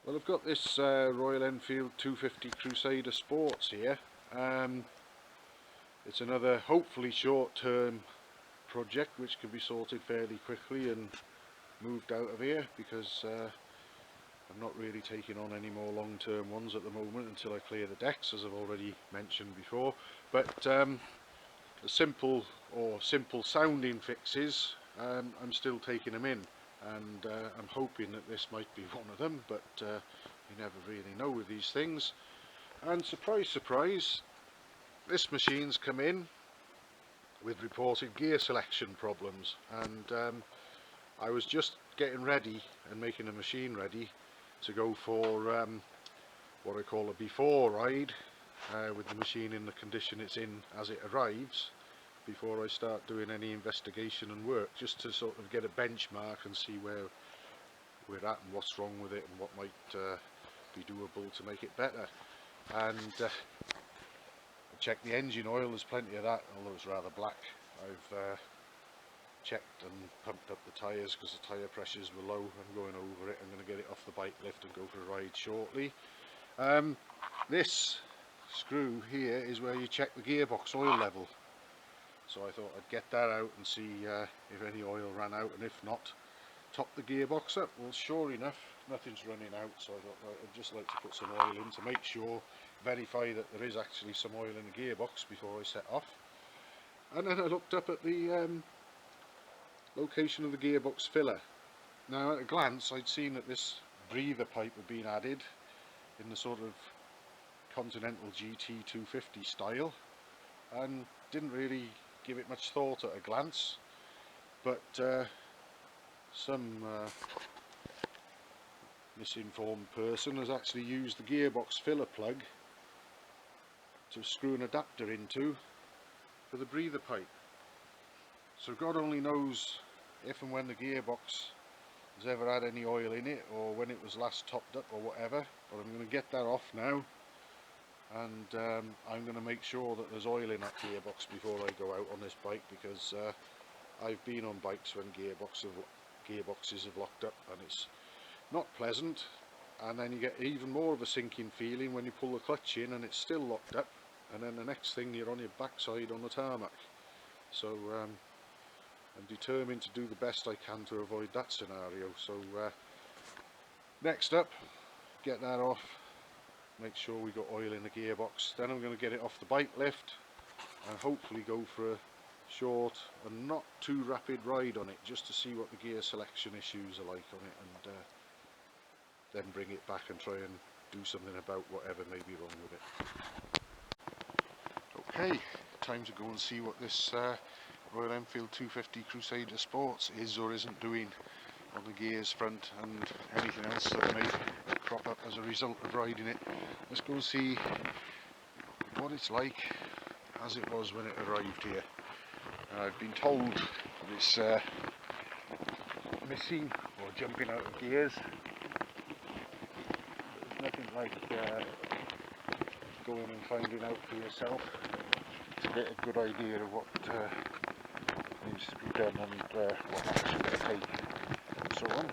Well, I've got this Royal Enfield 250 Crusader Sports here. It's another hopefully short-term project which can be sorted fairly quickly and moved out of here, because I'm not really taking on any more long-term ones at the moment until I clear the decks, as I've already mentioned before. But the simple sounding fixes, I'm still taking them in, and I'm hoping that this might be one of them, but you never really know with these things. And surprise surprise, this machine's come in with reported gear selection problems, and I was just getting ready and making the machine ready to go for what I call a before ride, with the machine in the condition it's in as it arrives, before I start doing any investigation and work, just to sort of get a benchmark and see where we're at and what's wrong with it and what might be doable to make it better. And I checked the engine oil, there's plenty of that, although it's rather black. I've checked and pumped up the tyres because the tyre pressures were low. I'm going over it. I'm going to get it off the bike lift and go for a ride shortly. This screw here is where you check the gearbox oil level, so I thought I'd get that out and see if any oil ran out, and if not, top the gearbox up. Well, sure enough, nothing's running out, so I thought I'd just like to put some oil in to make sure, verify that there is actually some oil in the gearbox before I set off. And then I looked up at the location of the gearbox filler. Now at a glance I'd seen that this breather pipe had been added in the sort of Continental GT 250 style, and didn't really give it much thought at a glance, but some misinformed person has actually used the gearbox filler plug to screw an adapter into for the breather pipe. So God only knows if and when the gearbox has ever had any oil in it, or when it was last topped up or whatever, but I'm going to get that off now, and I'm going to make sure that there's oil in that gearbox before I go out on this bike, because I've been on bikes when gearboxes have locked up and it's not pleasant, and then you get even more of a sinking feeling when you pull the clutch in and it's still locked up, and then the next thing you're on your backside on the tarmac. So I'm determined to do the best I can to avoid that scenario. So next up, get that off, make sure we got oil in the gearbox, then I'm going to get it off the bike lift and hopefully go for a short and not too rapid ride on it, just to see what the gear selection issues are like on it, and then bring it back and try and do something about whatever may be wrong with it. Okay, time to go and see what this Royal Enfield 250 Crusader Sports is or isn't doing on the gears front, and anything else that may crop up as a result of riding it. Let's go and see what it's like as it was when it arrived here. I've been told it's missing or jumping out of gears. There's nothing like going and finding out for yourself to get a good idea of what needs to be done and what action to take and so on.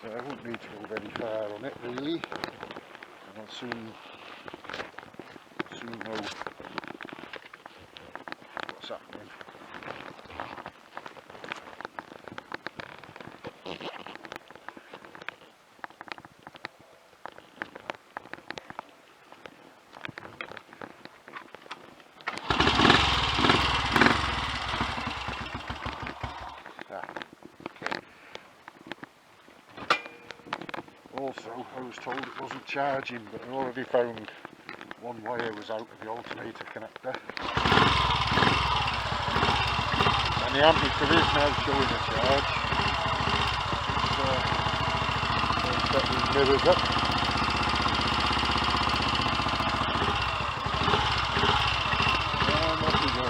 So I won't need to go very far on it really, and I'll soon know what's happening. Also, I was told it wasn't charging, but I already found one wire was out of the alternator connector, and the ammeter is now showing a charge. So set these mirrors up. And off we go.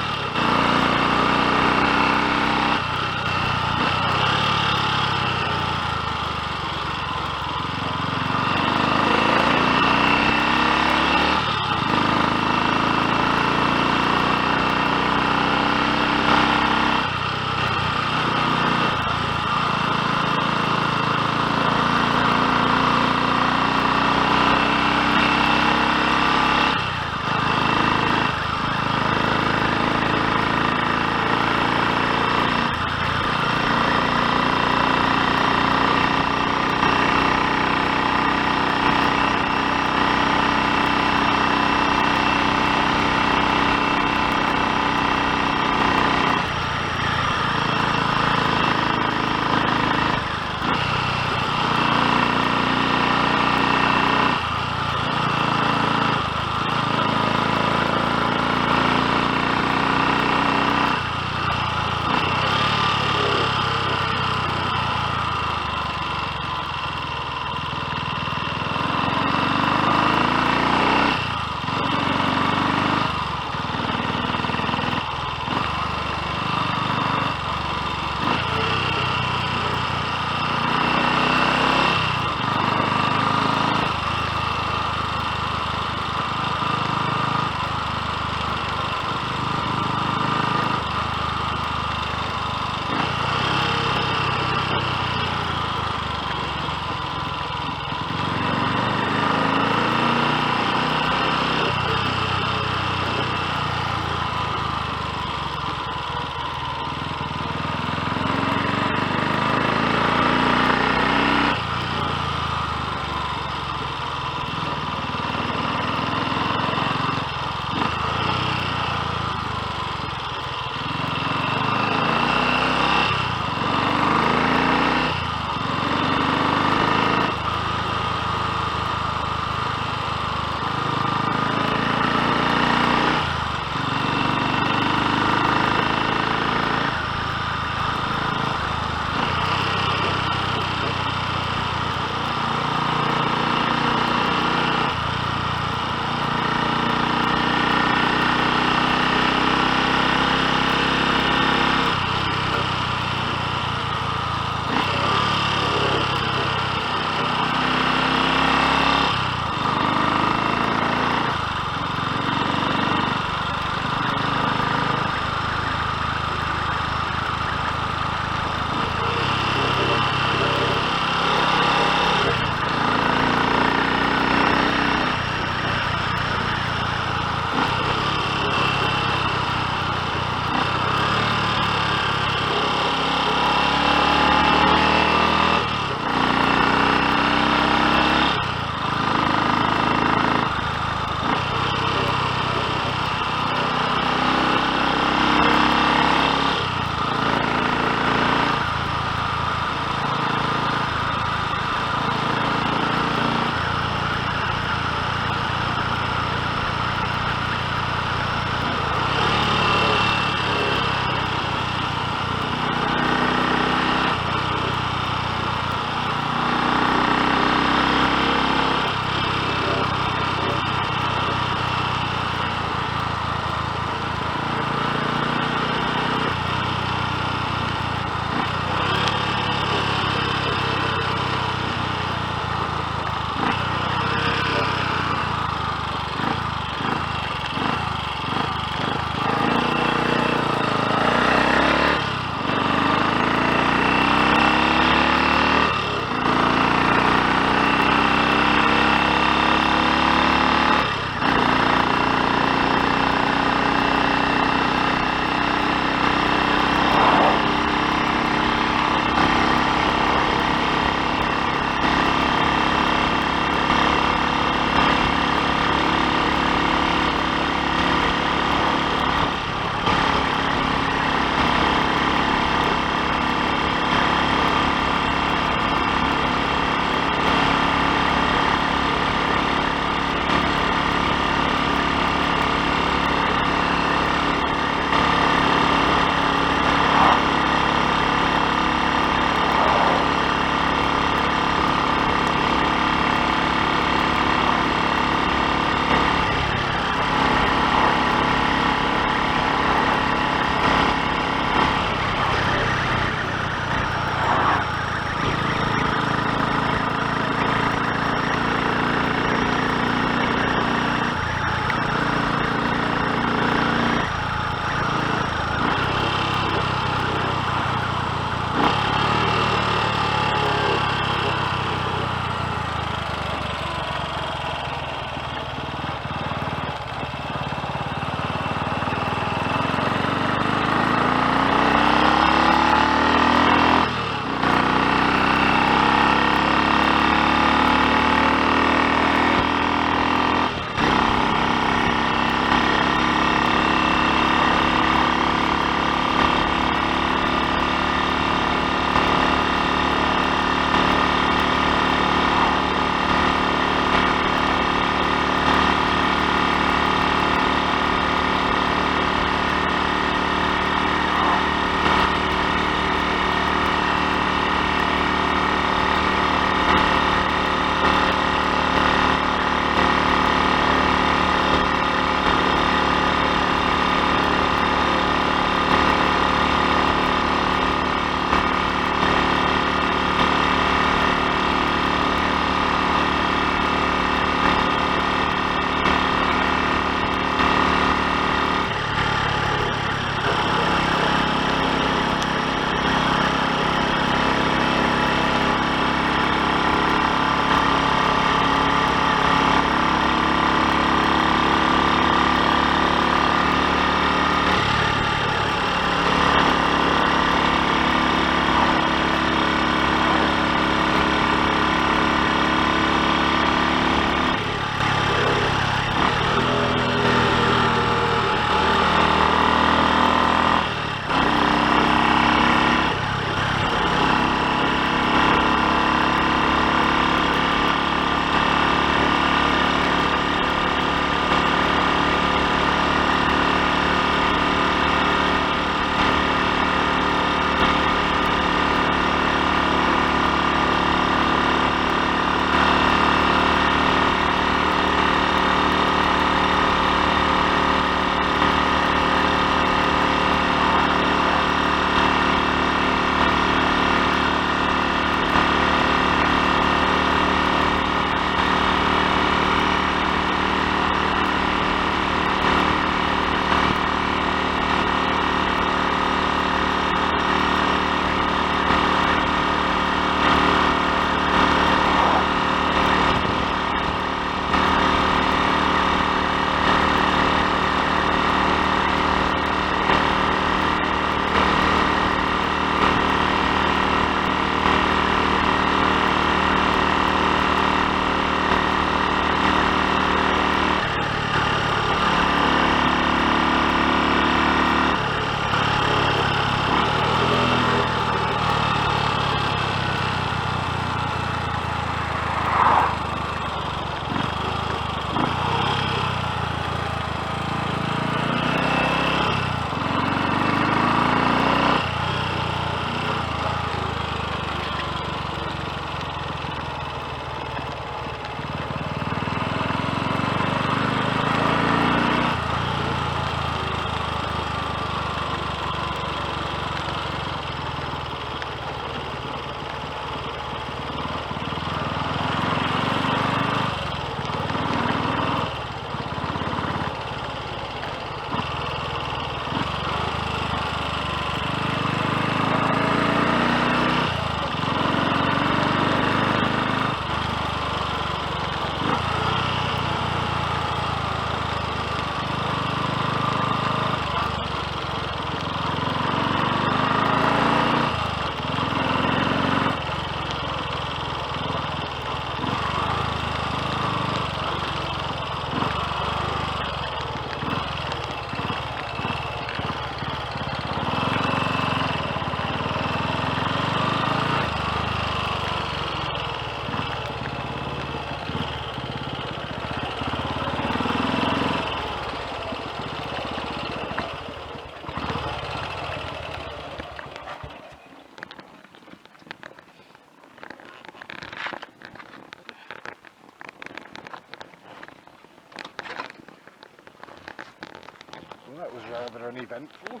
uneventful.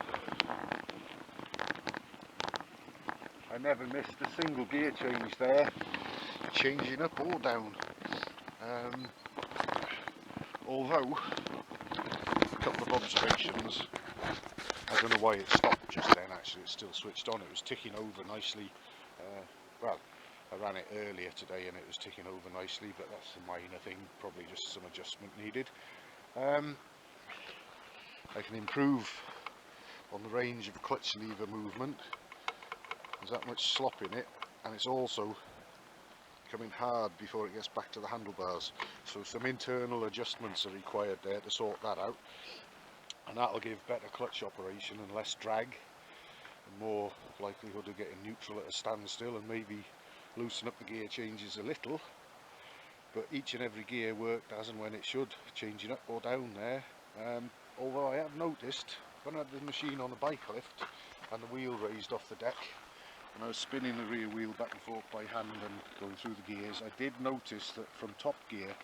I never missed a single gear change there, changing up or down. Although, a couple of observations, I don't know why it stopped just then. Actually, it's still switched on. It was ticking over nicely. Well, I ran it earlier today and it was ticking over nicely, but that's a minor thing, probably just some adjustment needed. I can improve on the range of clutch lever movement. There's that much slop in it, and it's also coming hard before it gets back to the handlebars, so some internal adjustments are required there to sort that out, and that'll give better clutch operation and less drag and more likelihood of getting neutral at a standstill, and maybe loosen up the gear changes a little. But each and every gear worked as and when it should, changing up or down there. Although I have noticed when I had the machine on a bike lift and the wheel raised off the deck and I was spinning the rear wheel back and forth by hand and going through the gears, I did notice that from top gear,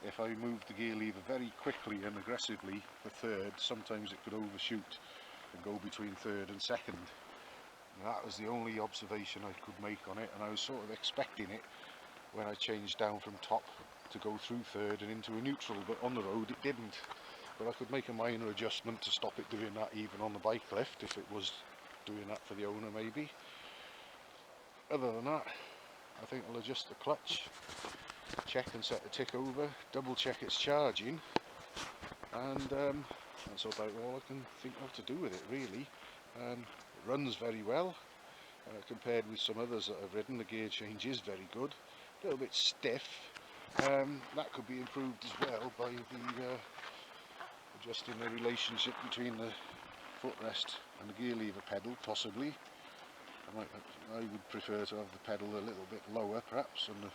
if I moved the gear lever very quickly and aggressively for third, sometimes it could overshoot and go between third and second. And that was the only observation I could make on it, and I was sort of expecting it when I changed down from top to go through third and into a neutral, but on the road it didn't. But I could make a minor adjustment to stop it doing that even on the bike lift, if it was doing that for the owner maybe. Other than that, I think I'll adjust the clutch, check and set the tick over, double check it's charging, and that's about all I can think of to do with it really. It runs very well compared with some others that I've ridden. The gear change is very good, a little bit stiff. That could be improved as well by the adjusting the relationship between the footrest and the gear lever pedal, possibly. I would prefer to have the pedal a little bit lower perhaps, and the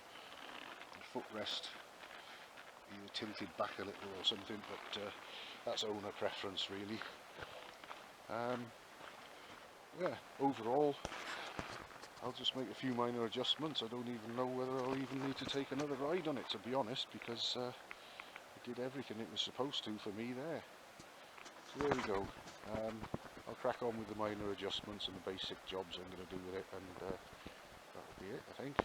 footrest either tilted back a little or something, but that's owner preference really. Yeah, overall I'll just make a few minor adjustments. I don't even know whether I'll even need to take another ride on it, to be honest, because it did everything it was supposed to for me there. So there we go. I'll crack on with the minor adjustments and the basic jobs I'm going to do with it, and that'll be it, I think.